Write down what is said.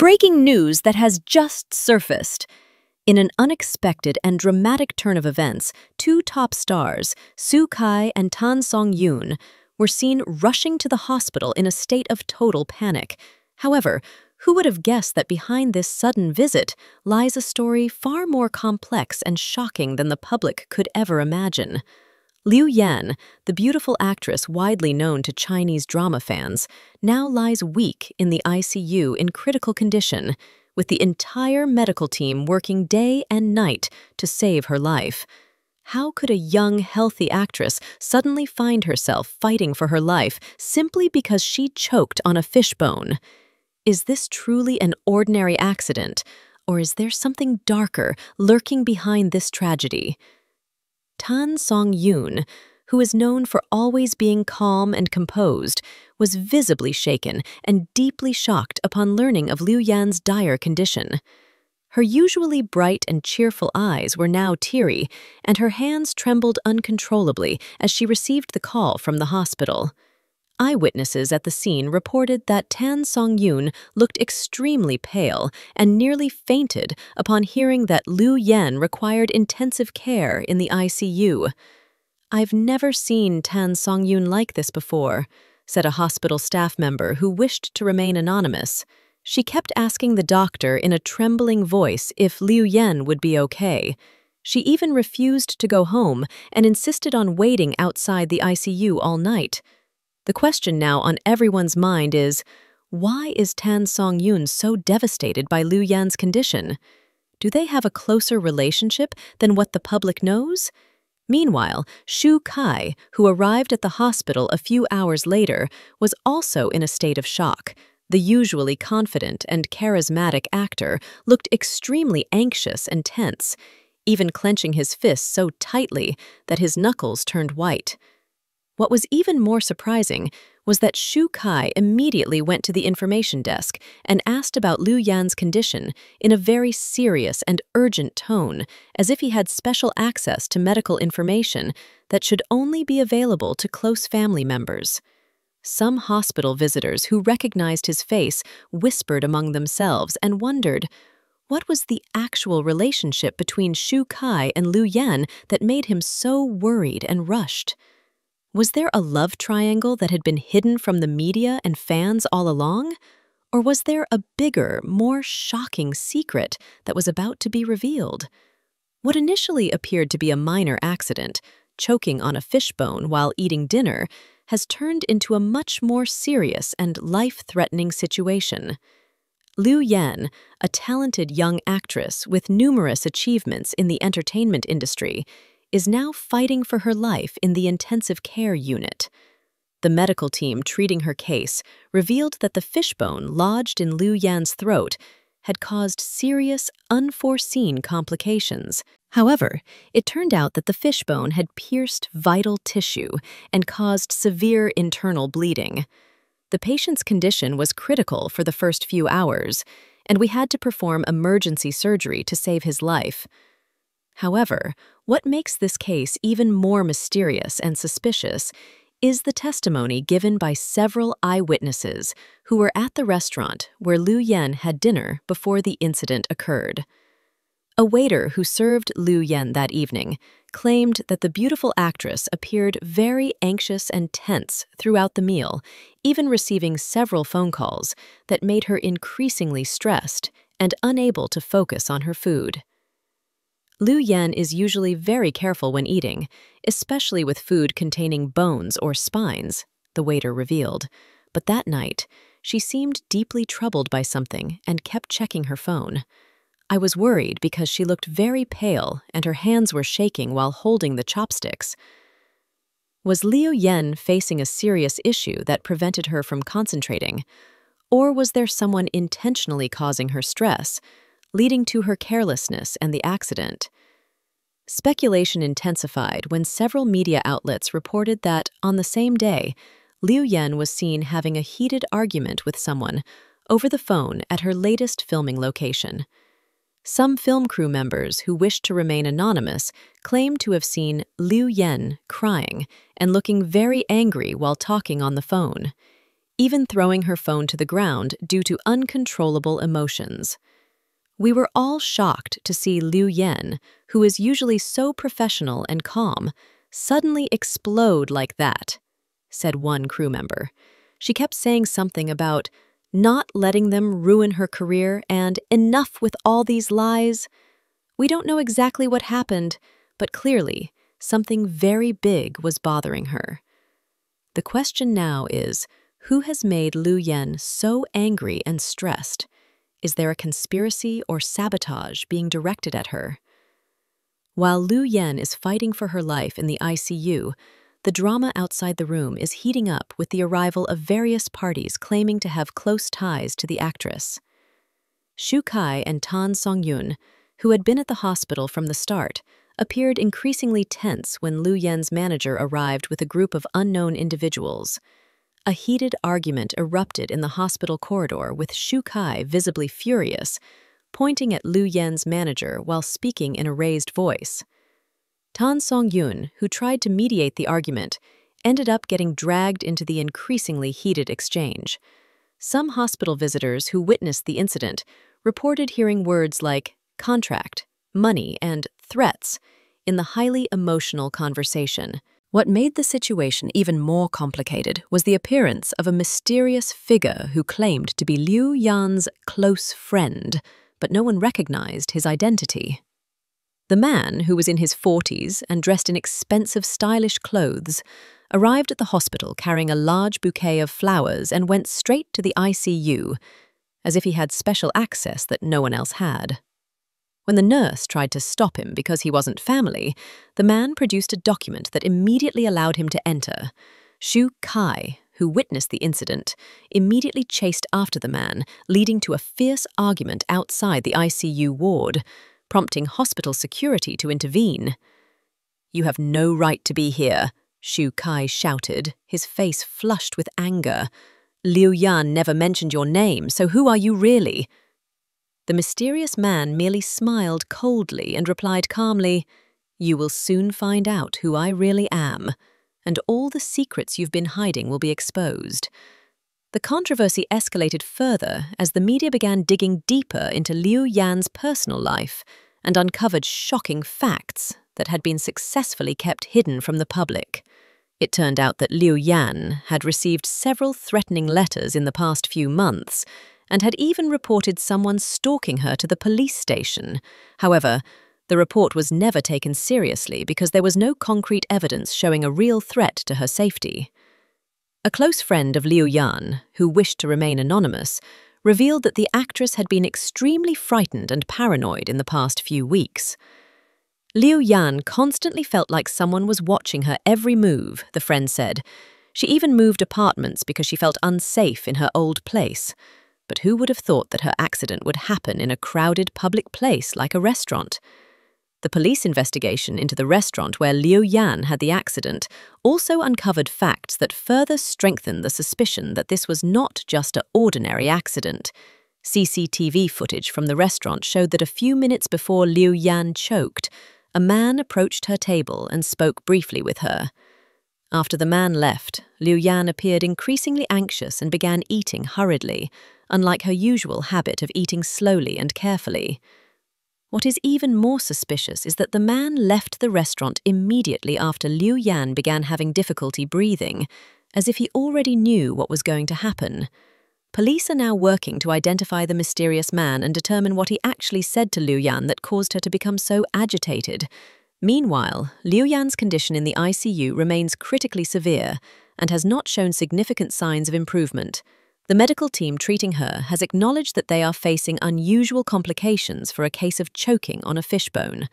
Breaking news that has just surfaced. In an unexpected and dramatic turn of events, two top stars, Shu Kai and Tan Songyun, were seen rushing to the hospital in a state of total panic. However, who would have guessed that behind this sudden visit lies a story far more complex and shocking than the public could ever imagine? Liu Yan, the beautiful actress widely known to Chinese drama fans, now lies weak in the ICU in critical condition, with the entire medical team working day and night to save her life. How could a young, healthy actress suddenly find herself fighting for her life simply because she choked on a fishbone? Is this truly an ordinary accident, or is there something darker lurking behind this tragedy? Tan Songyun, who is known for always being calm and composed, was visibly shaken and deeply shocked upon learning of Liu Yan's dire condition. Her usually bright and cheerful eyes were now teary, and her hands trembled uncontrollably as she received the call from the hospital. Eyewitnesses at the scene reported that Tan Songyun looked extremely pale and nearly fainted upon hearing that Liu Yan required intensive care in the ICU. "I've never seen Tan Songyun like this before," said a hospital staff member who wished to remain anonymous. She kept asking the doctor in a trembling voice if Liu Yan would be okay. She even refused to go home and insisted on waiting outside the ICU all night. The question now on everyone's mind is, why is Tan Songyun so devastated by Liu Yan's condition? Do they have a closer relationship than what the public knows? Meanwhile, Shu Kai, who arrived at the hospital a few hours later, was also in a state of shock. The usually confident and charismatic actor looked extremely anxious and tense, even clenching his fists so tightly that his knuckles turned white. What was even more surprising was that Shu Kai immediately went to the information desk and asked about Liu Yan's condition in a very serious and urgent tone, as if he had special access to medical information that should only be available to close family members. Some hospital visitors who recognized his face whispered among themselves and wondered, what was the actual relationship between Shu Kai and Liu Yan that made him so worried and rushed? Was there a love triangle that had been hidden from the media and fans all along? Or was there a bigger, more shocking secret that was about to be revealed? What initially appeared to be a minor accident, choking on a fishbone while eating dinner, has turned into a much more serious and life-threatening situation. Liu Yan, a talented young actress with numerous achievements in the entertainment industry, is now fighting for her life in the intensive care unit. The medical team treating her case revealed that the fishbone lodged in Liu Yan's throat had caused serious, unforeseen complications. However, it turned out that the fishbone had pierced vital tissue and caused severe internal bleeding. The patient's condition was critical for the first few hours, and we had to perform emergency surgery to save his life. However, what makes this case even more mysterious and suspicious is the testimony given by several eyewitnesses who were at the restaurant where Liu Yan had dinner before the incident occurred. A waiter who served Liu Yan that evening claimed that the beautiful actress appeared very anxious and tense throughout the meal, even receiving several phone calls that made her increasingly stressed and unable to focus on her food. Liu Yan is usually very careful when eating, especially with food containing bones or spines, the waiter revealed. But that night, she seemed deeply troubled by something and kept checking her phone. I was worried because she looked very pale and her hands were shaking while holding the chopsticks. Was Liu Yan facing a serious issue that prevented her from concentrating? Or was there someone intentionally causing her stress, leading to her carelessness and the accident? Speculation intensified when several media outlets reported that, on the same day, Liu Yan was seen having a heated argument with someone over the phone at her latest filming location. Some film crew members who wished to remain anonymous claimed to have seen Liu Yan crying and looking very angry while talking on the phone. even throwing her phone to the ground due to uncontrollable emotions. We were all shocked to see Liu Yan, who is usually so professional and calm, suddenly explode like that, said one crew member. She kept saying something about not letting them ruin her career and enough with all these lies. We don't know exactly what happened, but clearly, something very big was bothering her. The question now is, who has made Liu Yan so angry and stressed? Is there a conspiracy or sabotage being directed at her? While Liu Yan is fighting for her life in the ICU, the drama outside the room is heating up with the arrival of various parties claiming to have close ties to the actress. Shu Kai and Tan Songyun, who had been at the hospital from the start, appeared increasingly tense when Liu Yan's manager arrived with a group of unknown individuals. A heated argument erupted in the hospital corridor with Shu Kai visibly furious, pointing at Liu Yan's manager while speaking in a raised voice. Tan Songyun, who tried to mediate the argument, ended up getting dragged into the increasingly heated exchange. Some hospital visitors who witnessed the incident reported hearing words like contract, money, and threats in the highly emotional conversation. What made the situation even more complicated was the appearance of a mysterious figure who claimed to be Liu Yan's close friend, but no one recognized his identity. The man, who was in his 40s and dressed in expensive, stylish clothes, arrived at the hospital carrying a large bouquet of flowers and went straight to the ICU, as if he had special access that no one else had. When the nurse tried to stop him because he wasn't family, the man produced a document that immediately allowed him to enter. Shu Kai, who witnessed the incident, immediately chased after the man, leading to a fierce argument outside the ICU ward, prompting hospital security to intervene. "You have no right to be here," Shu Kai shouted, his face flushed with anger. "Liu Yan never mentioned your name, so who are you really?" The mysterious man merely smiled coldly and replied calmly, "You will soon find out who I really am, and all the secrets you've been hiding will be exposed." The controversy escalated further as the media began digging deeper into Liu Yan's personal life and uncovered shocking facts that had been successfully kept hidden from the public. It turned out that Liu Yan had received several threatening letters in the past few months, and had even reported someone stalking her to the police station. However, the report was never taken seriously because there was no concrete evidence showing a real threat to her safety. A close friend of Liu Yan, who wished to remain anonymous, revealed that the actress had been extremely frightened and paranoid in the past few weeks. Liu Yan constantly felt like someone was watching her every move, the friend said. She even moved apartments because she felt unsafe in her old place. But who would have thought that her accident would happen in a crowded public place like a restaurant? The police investigation into the restaurant where Liu Yan had the accident also uncovered facts that further strengthened the suspicion that this was not just an ordinary accident. CCTV footage from the restaurant showed that a few minutes before Liu Yan choked, a man approached her table and spoke briefly with her. After the man left, Liu Yan appeared increasingly anxious and began eating hurriedly, unlike her usual habit of eating slowly and carefully. What is even more suspicious is that the man left the restaurant immediately after Liu Yan began having difficulty breathing, as if he already knew what was going to happen. Police are now working to identify the mysterious man and determine what he actually said to Liu Yan that caused her to become so agitated. Meanwhile, Liu Yan's condition in the ICU remains critically severe and has not shown significant signs of improvement. The medical team treating her has acknowledged that they are facing unusual complications for a case of choking on a fishbone.